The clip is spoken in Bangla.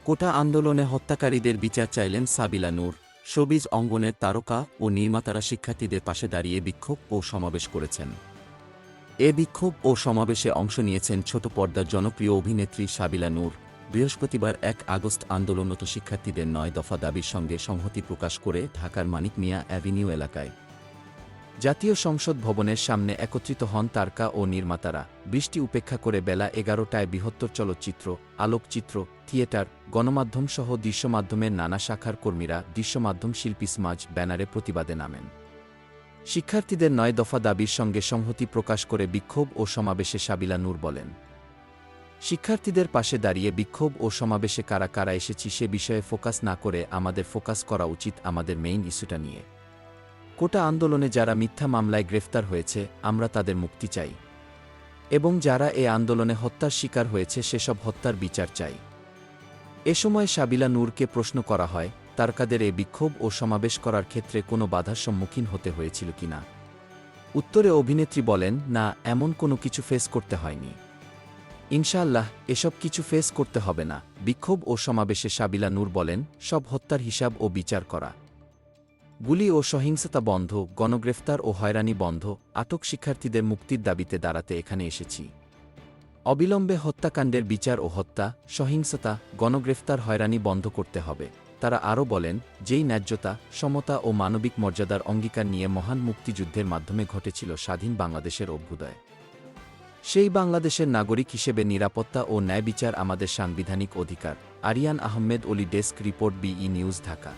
কোটা আন্দোলনে হত্যাকারীদের বিচার চাইলেন সাবিলা নূর। শোবিজ অঙ্গনের তারকা ও নির্মাতারা শিক্ষার্থীদের পাশে দাঁড়িয়ে বিক্ষোভ ও সমাবেশ করেছেন। এ বিক্ষোভ ও সমাবেশে অংশ নিয়েছেন ছোট পর্দার জনপ্রিয় অভিনেত্রী সাবিলা নূর। বৃহস্পতিবার ১ আগস্ট আন্দোলনরত শিক্ষার্থীদের ৯ দফা দাবির সঙ্গে সংহতি প্রকাশ করে ঢাকার মানিক মিয়া অ্যাভিনিউ এলাকায় জাতীয় সংসদ ভবনের সামনে একত্রিত হন তারকা ও নির্মাতারা। বৃষ্টি উপেক্ষা করে বেলা ১১টায় বৃহত্তর চলচ্চিত্র, আলোকচিত্র, থিয়েটার, গণমাধ্যমসহ দৃশ্যমাধ্যমের নানা শাখার কর্মীরা দৃশ্যমাধ্যম শিল্পী সমাজ ব্যানারে প্রতিবাদে নামেন। শিক্ষার্থীদের ৯ দফা দাবির সঙ্গে সংহতি প্রকাশ করে বিক্ষোভ ও সমাবেশে সাবিলা নূর বলেন, শিক্ষার্থীদের পাশে দাঁড়িয়ে বিক্ষোভ ও সমাবেশে কারা কারা এসেছি সে বিষয়ে ফোকাস না করে আমাদের ফোকাস করা উচিত আমাদের মেইন ইস্যুটা নিয়ে। কোটা আন্দোলনে যারা মিথ্যা মামলায় গ্রেফতার হয়েছে আমরা তাদের মুক্তি চাই এবং যারা এ আন্দোলনে হত্যার শিকার হয়েছে সেসব হত্যার বিচার চাই। এ সময় সাবিলা নূরকে প্রশ্ন করা হয়, তারকাদের এ বিক্ষোভ ও সমাবেশ করার ক্ষেত্রে কোনো বাধার সম্মুখীন হতে হয়েছিল কিনা। উত্তরে অভিনেত্রী বলেন, না, এমন কোনো কিছু ফেস করতে হয়নি। ইনশাআল্লাহ এসব কিছু ফেস করতে হবে না। বিক্ষোভ ও সমাবেশে সাবিলা নূর বলেন, সব হত্যার হিসাব ও বিচার করা, গুলি ও সহিংসতা বন্ধ, গণগ্রেফতার ও হয়রানি বন্ধ, আটক শিক্ষার্থীদের মুক্তির দাবিতে দাঁড়াতে এখানে এসেছি। অবিলম্বে হত্যাকাণ্ডের বিচার ও হত্যা, সহিংসতা, গণগ্রেফতার, হয়রানি বন্ধ করতে হবে। তারা আরও বলেন, যেই ন্যায্যতা, সমতা ও মানবিক মর্যাদার অঙ্গীকার নিয়ে মহান মুক্তিযুদ্ধের মাধ্যমে ঘটেছিল স্বাধীন বাংলাদেশের অভ্যুদয়, সেই বাংলাদেশের নাগরিক হিসেবে নিরাপত্তা ও ন্যায় বিচার আমাদের সাংবিধানিক অধিকার। Ariyan Ahmed Oli, desk report, BE news, Dhaka.